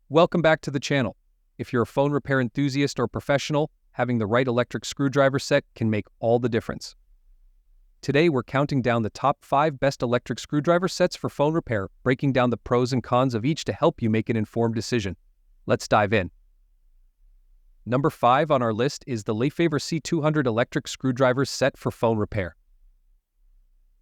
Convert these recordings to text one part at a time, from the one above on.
Welcome back to the channel. If you're a phone repair enthusiast or professional, having the right electric screwdriver set can make all the difference. Today we're counting down the top 5 best electric screwdriver sets for phone repair, breaking down the pros and cons of each to help you make an informed decision. Let's dive in. Number 5 on our list is the lefavor C200 electric screwdriver set for phone repair.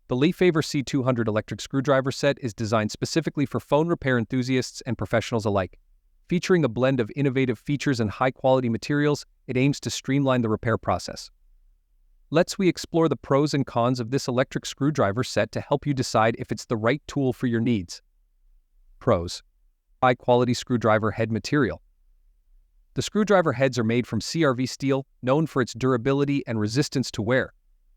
The lefavor C200 electric screwdriver set is designed specifically for phone repair enthusiasts and professionals alike. Featuring a blend of innovative features and high-quality materials, it aims to streamline the repair process. Let's explore the pros and cons of this electric screwdriver set to help you decide if it's the right tool for your needs. Pros: high-quality screwdriver head material. The screwdriver heads are made from CRV steel, known for its durability and resistance to wear.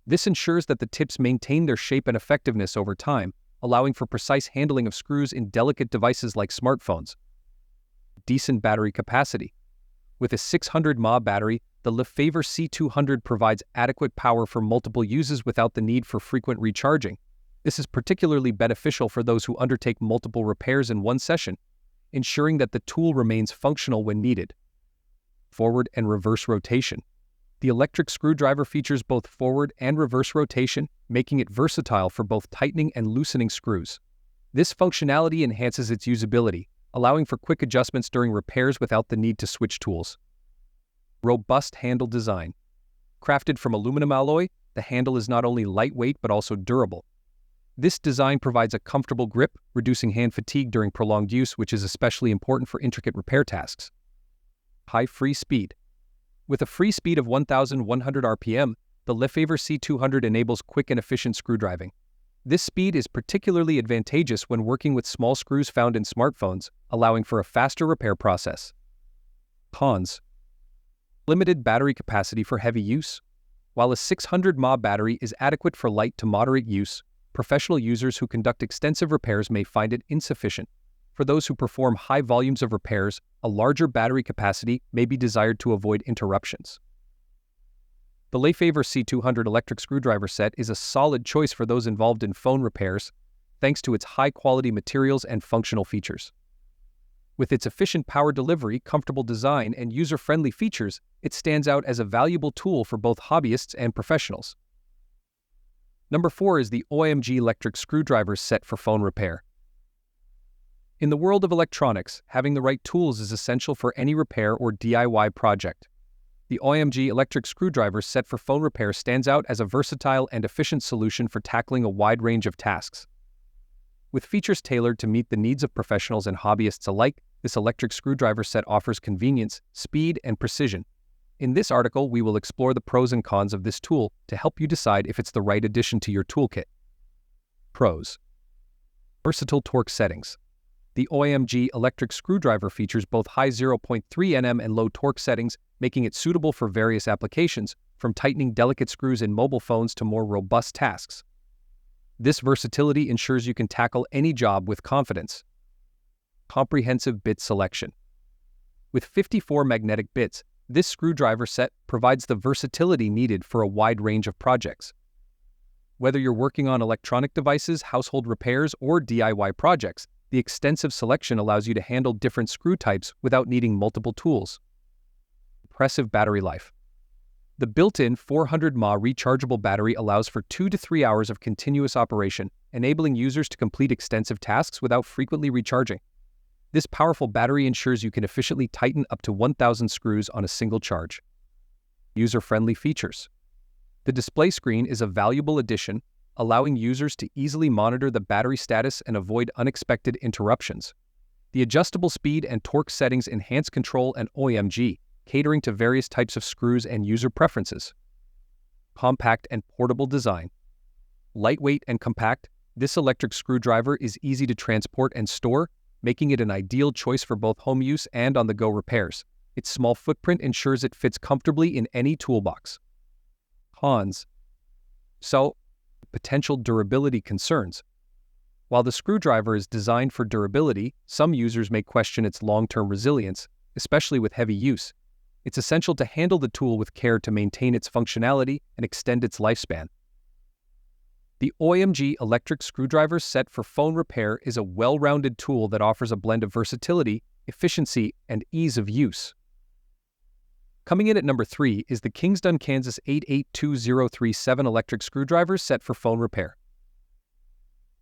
This ensures that the tips maintain their shape and effectiveness over time, allowing for precise handling of screws in delicate devices like smartphones. Decent battery capacity. With a 600 mAh battery, the lefavor C200 provides adequate power for multiple uses without the need for frequent recharging. This is particularly beneficial for those who undertake multiple repairs in one session, ensuring that the tool remains functional when needed. Forward and reverse rotation. The electric screwdriver features both forward and reverse rotation, making it versatile for both tightening and loosening screws. This functionality enhances its usability, allowing for quick adjustments during repairs without the need to switch tools. Robust handle design. Crafted from aluminum alloy, the handle is not only lightweight but also durable. This design provides a comfortable grip, reducing hand fatigue during prolonged use, which is especially important for intricate repair tasks. High free speed. With a free speed of 1,100 RPM, the lefavor C200 enables quick and efficient screwdriving. This speed is particularly advantageous when working with small screws found in smartphones, allowing for a faster repair process. Cons: limited battery capacity for heavy use. While a 600 mAh battery is adequate for light to moderate use, professional users who conduct extensive repairs may find it insufficient. For those who perform high volumes of repairs, a larger battery capacity may be desired to avoid interruptions. The lefavor C200 electric screwdriver set is a solid choice for those involved in phone repairs, thanks to its high-quality materials and functional features. With its efficient power delivery, comfortable design, and user-friendly features, it stands out as a valuable tool for both hobbyists and professionals. Number 4 is the Oimg electric screwdriver set for phone repair. In the world of electronics, having the right tools is essential for any repair or DIY project. The Oimg electric screwdriver set for phone repair stands out as a versatile and efficient solution for tackling a wide range of tasks. With features tailored to meet the needs of professionals and hobbyists alike, this electric screwdriver set offers convenience, speed, and precision. In this article, we will explore the pros and cons of this tool to help you decide if it's the right addition to your toolkit. Pros: versatile torque settings. The Oimg electric screwdriver features both high 0.3 Nm and low torque settings, making it suitable for various applications, from tightening delicate screws in mobile phones to more robust tasks. This versatility ensures you can tackle any job with confidence. Comprehensive bit selection. With 54 magnetic bits, this screwdriver set provides the versatility needed for a wide range of projects. Whether you're working on electronic devices, household repairs, or DIY projects, the extensive selection allows you to handle different screw types without needing multiple tools. Impressive battery life. The built-in 400 mAh rechargeable battery allows for 2 to 3 hours of continuous operation, enabling users to complete extensive tasks without frequently recharging. This powerful battery ensures you can efficiently tighten up to 1,000 screws on a single charge. User-friendly features. The display screen is a valuable addition, allowing users to easily monitor the battery status and avoid unexpected interruptions. The adjustable speed and torque settings enhance control and Oimg, catering to various types of screws and user preferences. Compact and portable design. Lightweight and compact, this electric screwdriver is easy to transport and store, making it an ideal choice for both home use and on-the-go repairs. Its small footprint ensures it fits comfortably in any toolbox. Cons: potential durability concerns. While the screwdriver is designed for durability, some users may question its long-term resilience, especially with heavy use. It's essential to handle the tool with care to maintain its functionality and extend its lifespan. The Oimg electric screwdriver set for phone repair is a well-rounded tool that offers a blend of versatility, efficiency, and ease of use. Coming in at number 3 is the Kingsdun KS-882037 electric screwdriver set for phone repair.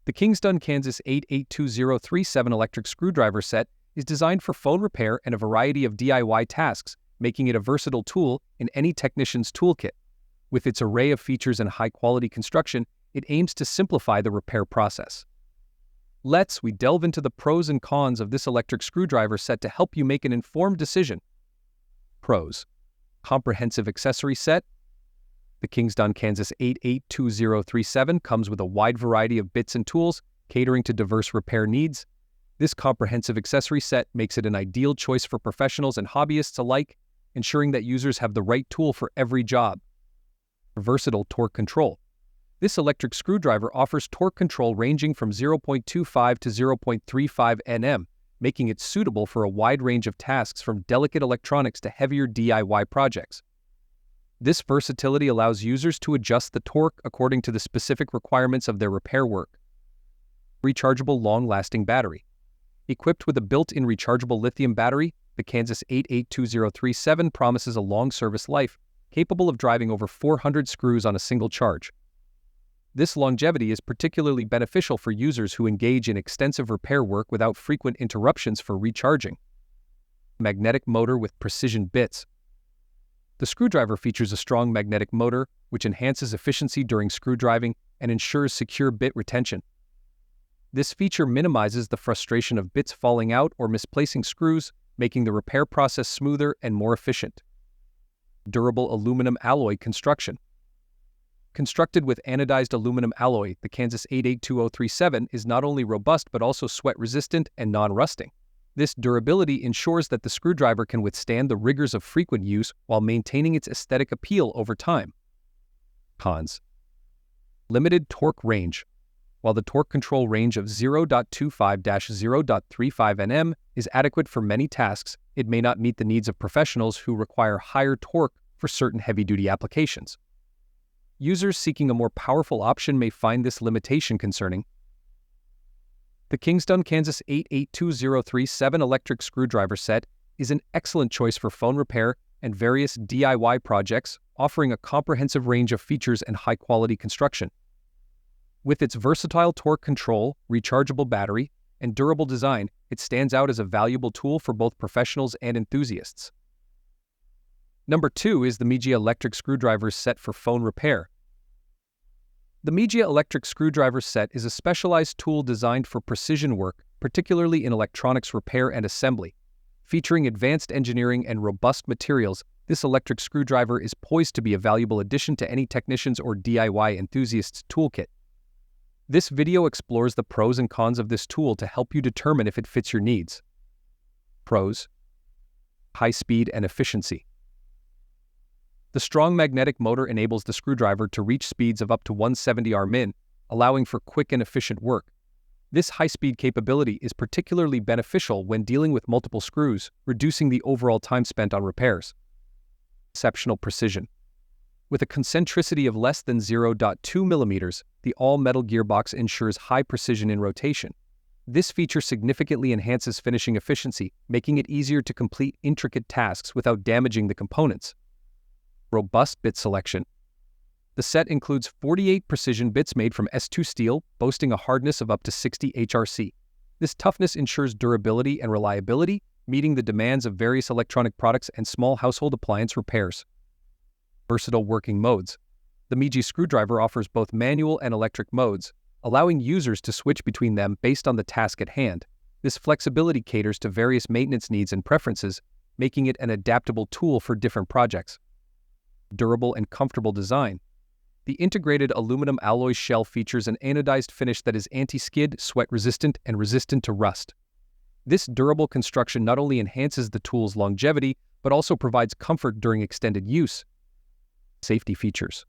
The Kingsdun KS-882037 electric screwdriver set is designed for phone repair and a variety of DIY tasks, making it a versatile tool in any technician's toolkit. With its array of features and high-quality construction, it aims to simplify the repair process. We delve into the pros and cons of this electric screwdriver set to help you make an informed decision. Pros: comprehensive accessory set. The Kingsdun KS-882037 comes with a wide variety of bits and tools, catering to diverse repair needs. This comprehensive accessory set makes it an ideal choice for professionals and hobbyists alike, ensuring that users have the right tool for every job. Versatile torque control. This electric screwdriver offers torque control ranging from 0.25 to 0.35 Nm, making it suitable for a wide range of tasks from delicate electronics to heavier DIY projects. This versatility allows users to adjust the torque according to the specific requirements of their repair work. Rechargeable long-lasting battery. Equipped with a built-in rechargeable lithium battery, the KS-882037 promises a long service life, capable of driving over 400 screws on a single charge. This longevity is particularly beneficial for users who engage in extensive repair work without frequent interruptions for recharging. Magnetic motor with precision bits. The screwdriver features a strong magnetic motor, which enhances efficiency during screw driving and ensures secure bit retention. This feature minimizes the frustration of bits falling out or misplacing screws, making the repair process smoother and more efficient. Durable aluminum alloy construction. Constructed with anodized aluminum alloy, the KS-882037 is not only robust but also sweat-resistant and non-rusting. This durability ensures that the screwdriver can withstand the rigors of frequent use while maintaining its aesthetic appeal over time. Cons. Limited torque range. While the torque control range of 0.25-0.35 Nm is adequate for many tasks, it may not meet the needs of professionals who require higher torque for certain heavy-duty applications. Users seeking a more powerful option may find this limitation concerning. The Kingsdun KS-882037 electric screwdriver set is an excellent choice for phone repair and various DIY projects, offering a comprehensive range of features and high-quality construction. With its versatile torque control, rechargeable battery, and durable design, it stands out as a valuable tool for both professionals and enthusiasts. Number 2 is the Mijia electric screwdriver set for phone repair. The Mijia electric screwdriver set is a specialized tool designed for precision work, particularly in electronics repair and assembly. Featuring advanced engineering and robust materials, this electric screwdriver is poised to be a valuable addition to any technician's or DIY enthusiast's toolkit. This video explores the pros and cons of this tool to help you determine if it fits your needs. Pros: high speed and efficiency. The strong magnetic motor enables the screwdriver to reach speeds of up to 170 Rmin, allowing for quick and efficient work. This high-speed capability is particularly beneficial when dealing with multiple screws, reducing the overall time spent on repairs. Exceptional precision. With a concentricity of less than 0.2 mm, the all-metal gearbox ensures high precision in rotation. This feature significantly enhances finishing efficiency, making it easier to complete intricate tasks without damaging the components. Robust bit selection. The set includes 48 precision bits made from S2 steel, boasting a hardness of up to 60 HRC. This toughness ensures durability and reliability, meeting the demands of various electronic products and small household appliance repairs. Versatile working modes. The Mijia screwdriver offers both manual and electric modes, allowing users to switch between them based on the task at hand. This flexibility caters to various maintenance needs and preferences, making it an adaptable tool for different projects. Durable and comfortable design. The integrated aluminum alloy shell features an anodized finish that is anti-skid, sweat-resistant, and resistant to rust. This durable construction not only enhances the tool's longevity, but also provides comfort during extended use. Safety features.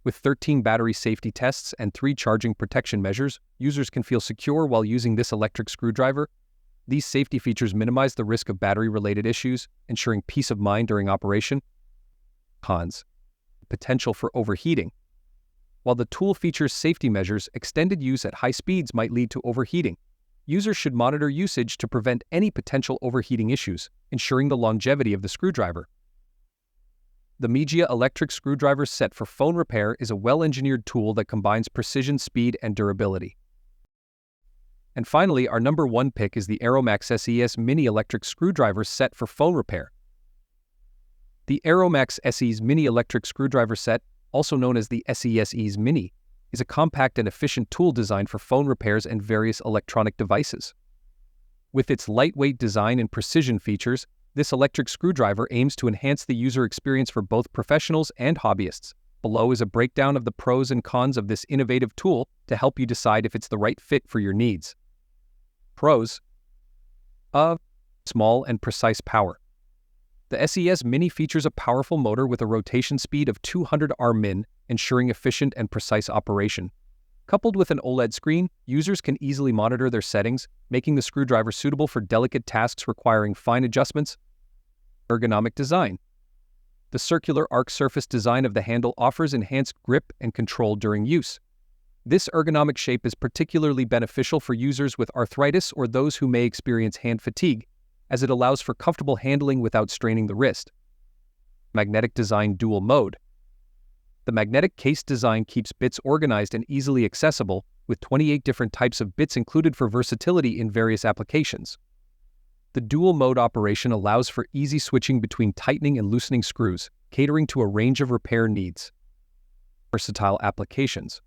With 13 battery safety tests and 3 charging protection measures, users can feel secure while using this electric screwdriver. These safety features minimize the risk of battery-related issues, ensuring peace of mind during operation. Cons. Potential for overheating. While the tool features safety measures, extended use at high speeds might lead to overheating. users should monitor usage to prevent any potential overheating issues, ensuring the longevity of the screwdriver. The Mijia electric screwdriver set for phone repair is a well-engineered tool that combines precision, speed, and durability. And finally, our number 1 pick is the Arrowmax SES Mini electric screwdriver set for phone repair. The Arrowmax SES Mini electric screwdriver set, also known as the SES Mini, is a compact and efficient tool designed for phone repairs and various electronic devices. With its lightweight design and precision features, this electric screwdriver aims to enhance the user experience for both professionals and hobbyists. Below is a breakdown of the pros and cons of this innovative tool to help you decide if it's the right fit for your needs. Pros: small and precise power. The SES Mini features a powerful motor with a rotation speed of 200 Rmin, ensuring efficient and precise operation. Coupled with an OLED screen, users can easily monitor their settings, making the screwdriver suitable for delicate tasks requiring fine adjustments. Ergonomic design. The circular arc surface design of the handle offers enhanced grip and control during use. This ergonomic shape is particularly beneficial for users with arthritis or those who may experience hand fatigue, as it allows for comfortable handling without straining the wrist. Magnetic design dual mode. The magnetic case design keeps bits organized and easily accessible, with 28 different types of bits included for versatility in various applications. The dual mode operation allows for easy switching between tightening and loosening screws, catering to a range of repair needs. Versatile applications.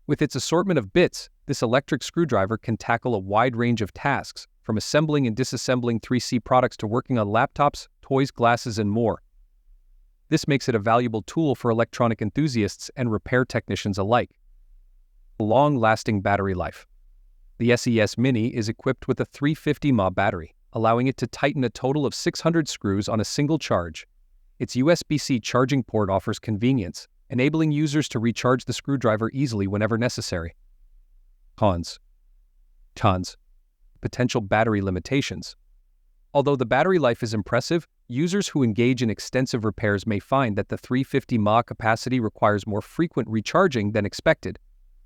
With its assortment of bits, this electric screwdriver can tackle a wide range of tasks, from assembling and disassembling 3C products to working on laptops, toys, glasses, and more. This makes it a valuable tool for electronic enthusiasts and repair technicians alike. Long-lasting battery life. The SES Mini is equipped with a 350 mAh battery, allowing it to tighten a total of 600 screws on a single charge. Its USB-C charging port offers convenience, enabling users to recharge the screwdriver easily whenever necessary. Cons. Potential battery limitations. Although the battery life is impressive, users who engage in extensive repairs may find that the 350 mAh capacity requires more frequent recharging than expected,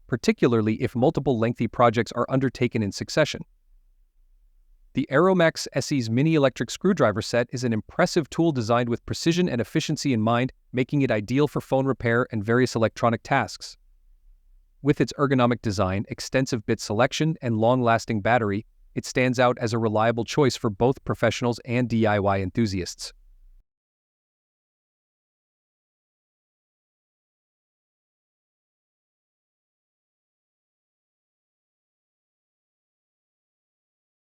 particularly if multiple lengthy projects are undertaken in succession. The Arrowmax SES Mini electric screwdriver set is an impressive tool designed with precision and efficiency in mind, making it ideal for phone repair and various electronic tasks. With its ergonomic design, extensive bit selection, and long-lasting battery, it stands out as a reliable choice for both professionals and DIY enthusiasts.